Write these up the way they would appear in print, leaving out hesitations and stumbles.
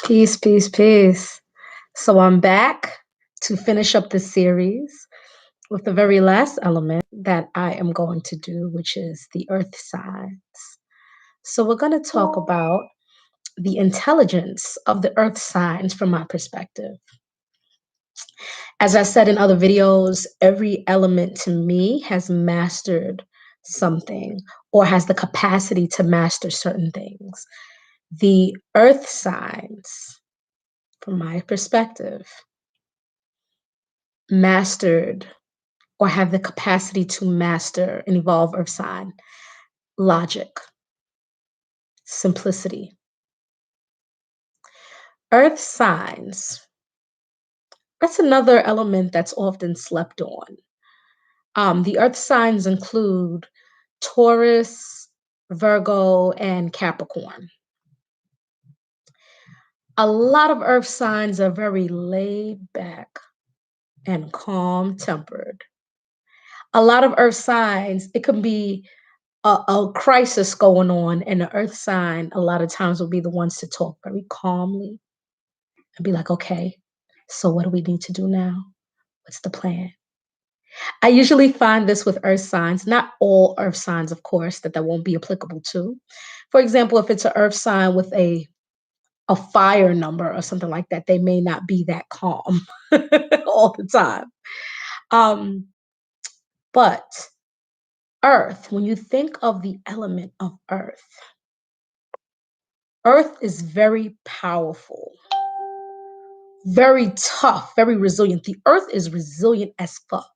Peace, peace, peace. So I'm back to finish up the series with the very last element that I am going to do, which is the earth signs. So we're going to talk about the intelligence of the earth signs from my perspective. As I said in other videos, every element to me has mastered something or has the capacity to master certain things. The earth signs, from my perspective, mastered or have the capacity to master and evolve earth sign logic, simplicity. Earth signs, that's another element that's often slept on. The earth signs include Taurus, Virgo, and Capricorn. A lot of earth signs are very laid back and calm tempered. A lot of earth signs, it can be a crisis going on, and the earth sign a lot of times will be the ones to talk very calmly and be like, okay, so what do we need to do now? What's the plan? I usually find this with earth signs, not all earth signs, of course, that won't be applicable to. For example, if it's an earth sign with a fire number or something like that, they may not be that calm all the time. Um, but earth, when you think of the element of earth, earth is very powerful, very tough, very resilient. The earth is resilient as fuck.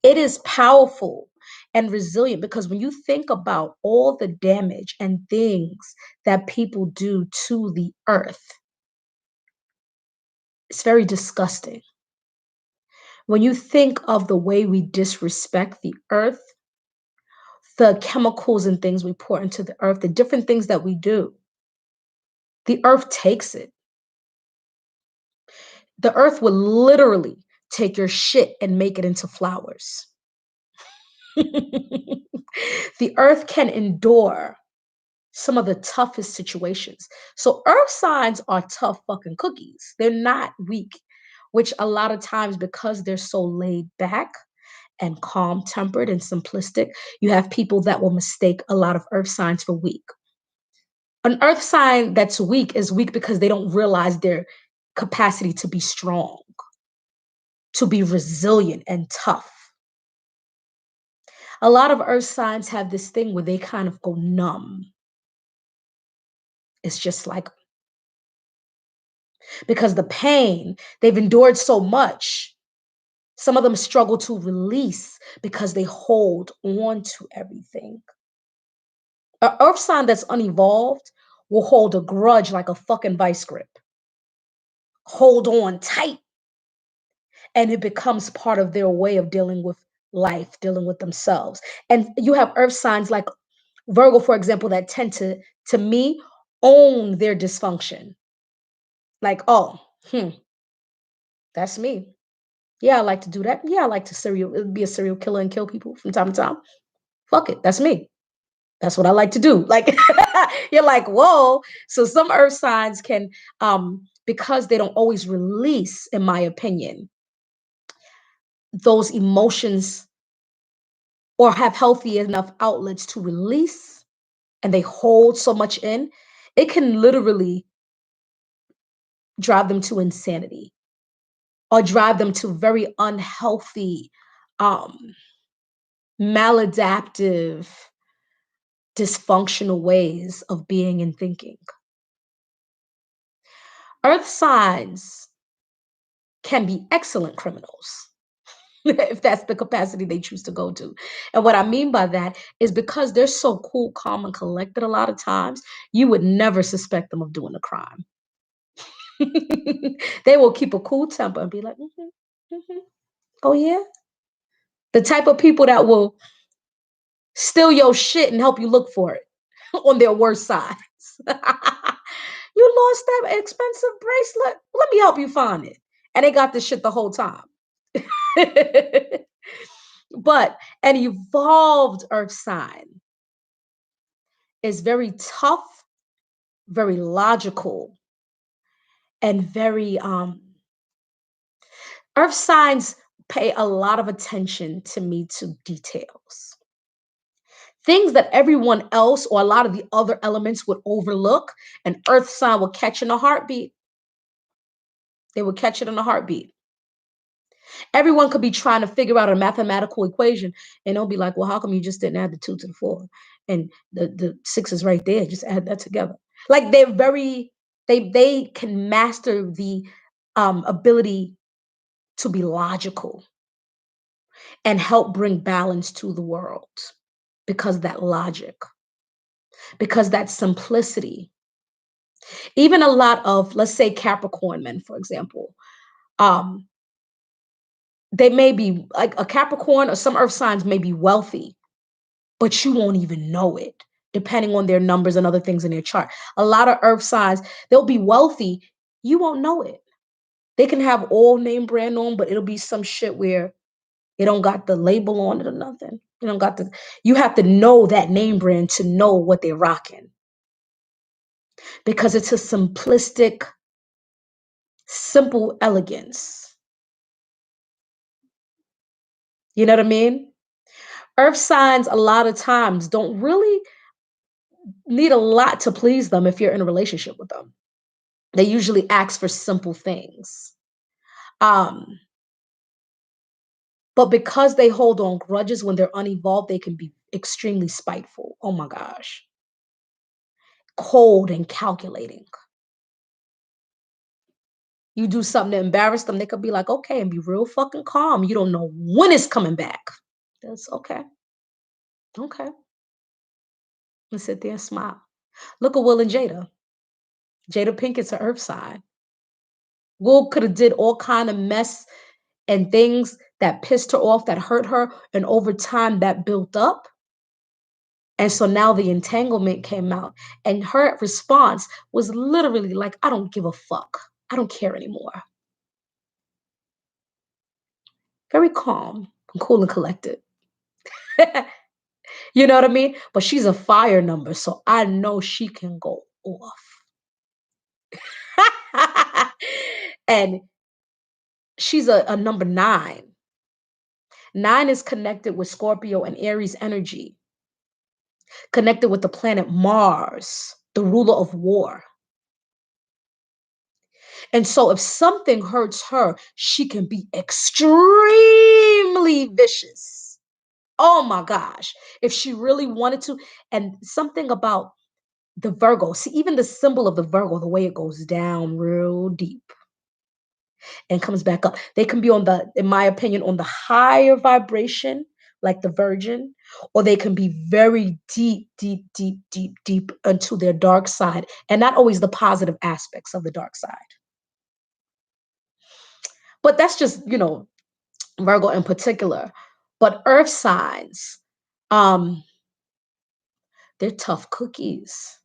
It is powerful and resilient because when you think about all the damage and things that people do to the earth, it's very disgusting. When you think of the way we disrespect the earth, the chemicals and things we pour into the earth, the different things that we do, the earth takes it. The earth will literally take your shit and make it into flowers. The earth can endure some of the toughest situations. So earth signs are tough fucking cookies. They're not weak, which a lot of times because they're so laid back and calm tempered and simplistic, you have people that will mistake a lot of earth signs for weak. An earth sign that's weak is weak because they don't realize their capacity to be strong, to be resilient and tough. A lot of earth signs have this thing where they kind of go numb. It's just like because the pain, they've endured so much. Some of them struggle to release because they hold on to everything. An earth sign that's unevolved will hold a grudge like a fucking vice grip. Hold on tight, and it becomes part of their way of dealing with life, dealing with themselves. And you have earth signs like Virgo, for example, that tend to me, own their dysfunction. Like, oh, that's me. Yeah, I like to do that. Yeah, I like to be a serial killer and kill people from time to time. Fuck it, that's me. That's what I like to do. Like you're like, whoa. So some earth signs can, because they don't always release, in my opinion, those emotions or have healthy enough outlets to release and they hold so much in, it can literally drive them to insanity or drive them to very unhealthy, um, maladaptive, dysfunctional ways of being and thinking. Earth signs can be excellent criminals if that's the capacity they choose to go to. And what I mean by that is because they're so cool, calm, and collected a lot of times, you would never suspect them of doing a crime. They will keep a cool temper and be like, oh, yeah. The type of people that will steal your shit and help you look for it on their worst sides. You lost that expensive bracelet? Let me help you find it. And they got this shit the whole time. But an evolved earth sign is very tough, very logical, and very earth signs pay a lot of attention to me to details. Things that everyone else or a lot of the other elements would overlook, an earth sign will catch in a heartbeat. They will catch it in a heartbeat. Everyone could be trying to figure out a mathematical equation, and they'll be like, "Well, how come you just didn't add the 2 to the 4? And the 6 is right there. Just add that together." Like they're very they can master the ability to be logical and help bring balance to the world because that logic, because that simplicity. Even a lot of, let's say, Capricorn men, for example, um, they may be like a Capricorn or some earth signs may be wealthy, but you won't even know it depending on their numbers and other things in their chart. A lot of earth signs, they'll be wealthy, you won't know it. They can have all name brand on, but it'll be some shit where it don't got the label on it or nothing. You don't got the you have to know that name brand to know what they're rocking because it's a simplistic, simple elegance. You know what I mean? Earth signs a lot of times don't really need a lot to please them if you're in a relationship with them. They usually ask for simple things. Um, but because they hold on grudges when they're unevolved, they can be extremely spiteful. Oh my gosh. Cold and calculating. You do something to embarrass them, they could be like, okay, and be real fucking calm. You don't know when it's coming back. That's okay. Okay. And sit there and smile. Look at Will and Jada. Jada Pinkett's an earth sign. Will could have did all kind of mess and things that pissed her off, that hurt her, and over time that built up. And so now the entanglement came out, and her response was literally like, I don't give a fuck. I don't care anymore. Very calm, cool, and collected. You know what I mean? But she's a fire number, so I know she can go off. And she's a number 9. 9 is connected with Scorpio and Aries energy, connected with the planet Mars, the ruler of war. And so if something hurts her, she can be extremely vicious. Oh my gosh. If she really wanted to. And something about the Virgo, see, even the symbol of the Virgo, the way it goes down real deep and comes back up. They can be on the, in my opinion, on the higher vibration, like the Virgin, or they can be very deep, deep, deep, deep, deep into their dark side, and not always the positive aspects of the dark side. But that's just, Virgo in particular. But earth signs, um, they're tough cookies.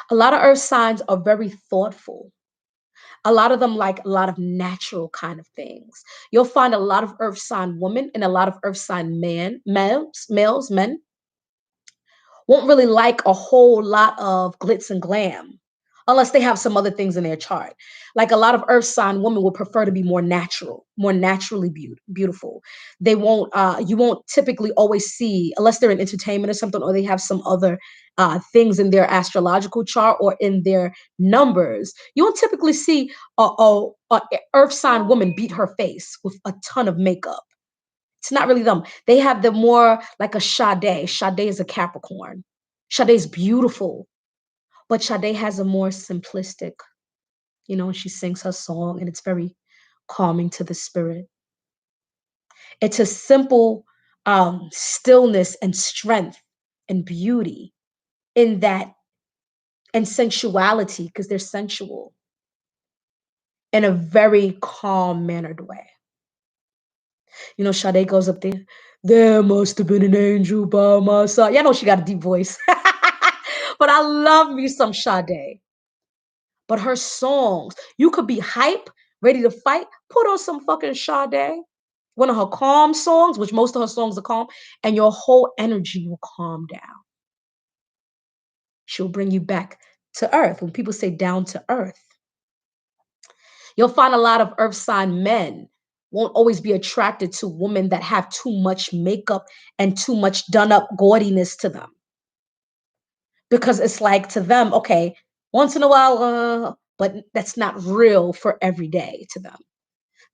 A lot of earth signs are very thoughtful. A lot of them like a lot of natural kind of things. You'll find a lot of earth sign women and a lot of earth sign men won't really like a whole lot of glitz and glam unless they have some other things in their chart. Like a lot of earth sign women would prefer to be more natural, more naturally beautiful. They won't you won't typically always see unless they're in entertainment or something or they have some other things in their astrological chart or in their numbers. You won't typically see a earth sign woman beat her face with a ton of makeup. It's not really them. They have the more like a Sade. Sade is a Capricorn. Sade is beautiful, but Sade has a more simplistic, she sings her song and it's very calming to the spirit. It's a simple stillness and strength and beauty in that and sensuality because they're sensual in a very calm mannered way. Sade goes up there. There must have been an angel by my side. Yeah, I know she got a deep voice. But I love me some Sade. But her songs, you could be hype, ready to fight, put on some fucking Sade. One of her calm songs, which most of her songs are calm, and your whole energy will calm down. She'll bring you back to earth. When people say down to earth, You'll find a lot of earth sign men won't always be attracted to women that have too much makeup and too much done up gaudiness to them. Because it's like to them, okay, once in a while, but that's not real for every day to them.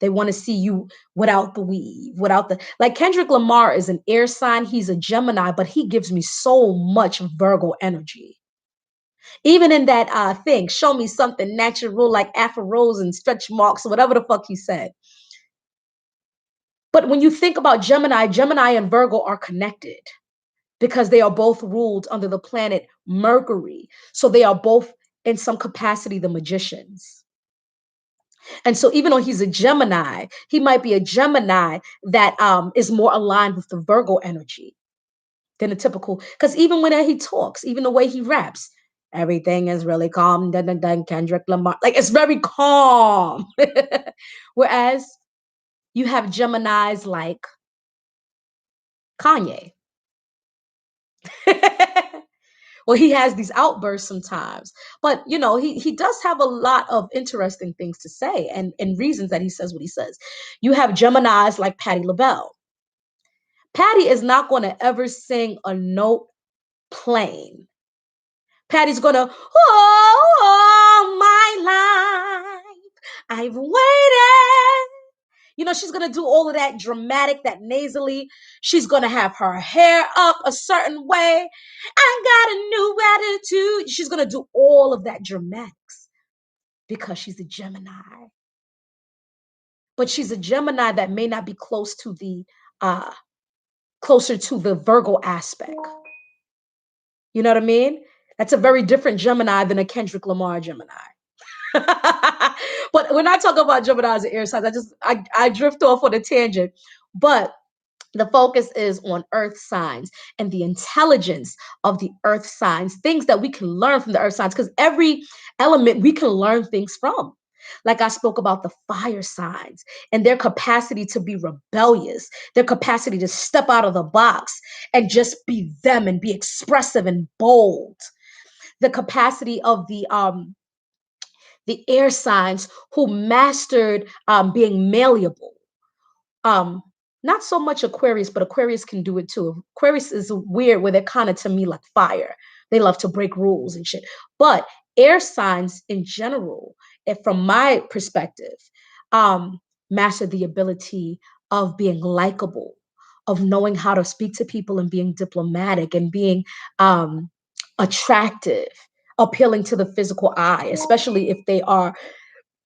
They want to see you without the weave, without the like Kendrick Lamar is an air sign. He's a Gemini, but he gives me so much Virgo energy. Even in that thing, show me something natural like afros and stretch marks or whatever the fuck he said. But when you think about Gemini, Gemini and Virgo are connected because they are both ruled under the planet Mercury. So they are both in some capacity the magicians. And so even though he's a Gemini, he might be a Gemini that is more aligned with the Virgo energy than a typical. Because even when he talks, even the way he raps, everything is really calm. Dun, dun, dun, Kendrick Lamar, like it's very calm. Whereas you have Geminis like Kanye. Well, he has these outbursts sometimes, but he does have a lot of interesting things to say and reasons that he says what he says. You have Geminis like Patti LaBelle. Patti is not going to ever sing a note plain. Patty's gonna, oh, my life, I've waited. She's going to do all of that dramatic, that nasally. She's going to have her hair up a certain way. I got a new attitude. She's going to do all of that dramatics because she's a Gemini. But she's a Gemini that may not be closer to the Virgo aspect. You know what I mean? That's a very different Gemini than a Kendrick Lamar Gemini. But we're not talking about Gemini's and air signs. I drift off on a tangent. But the focus is on earth signs and the intelligence of the earth signs, things that we can learn from the earth signs, because every element we can learn things from. Like I spoke about the fire signs and their capacity to be rebellious, their capacity to step out of the box and just be them and be expressive and bold. The capacity of the air signs who mastered being malleable. Um, Not so much Aquarius, but Aquarius can do it too. Aquarius is weird where they're kind of to me like fire. They love to break rules and shit. But air signs in general, from my perspective, master the ability of being likable, of knowing how to speak to people and being diplomatic and being attractive, appealing to the physical eye, especially if they are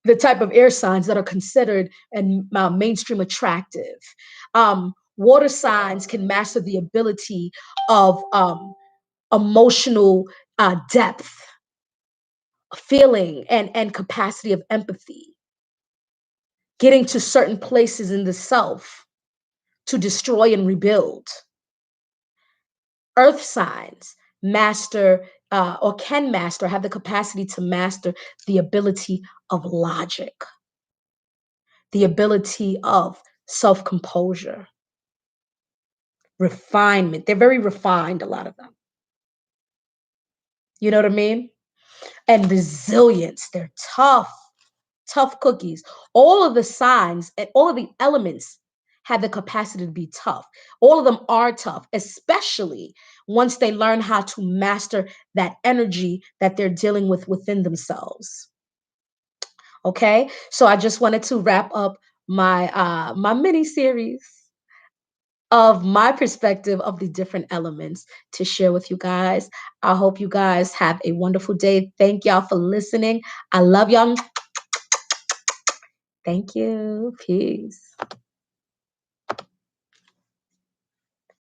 the type of air signs that are considered and mainstream attractive. Water signs can master the ability of emotional depth, feeling, and capacity of empathy, getting to certain places in the self to destroy and rebuild. Earth signs master or can master, have the capacity to master the ability of logic, the ability of self-composure, refinement. They're very refined, a lot of them. You know what I mean? And resilience. They're tough, tough cookies. All of the signs and all of the elements have the capacity to be tough. All of them are tough, especially once they learn how to master that energy that they're dealing with within themselves. Okay, so I just wanted to wrap up my mini series of my perspective of the different elements to share with you guys. I hope you guys have a wonderful day. Thank y'all for listening. I love y'all. Thank you. Peace.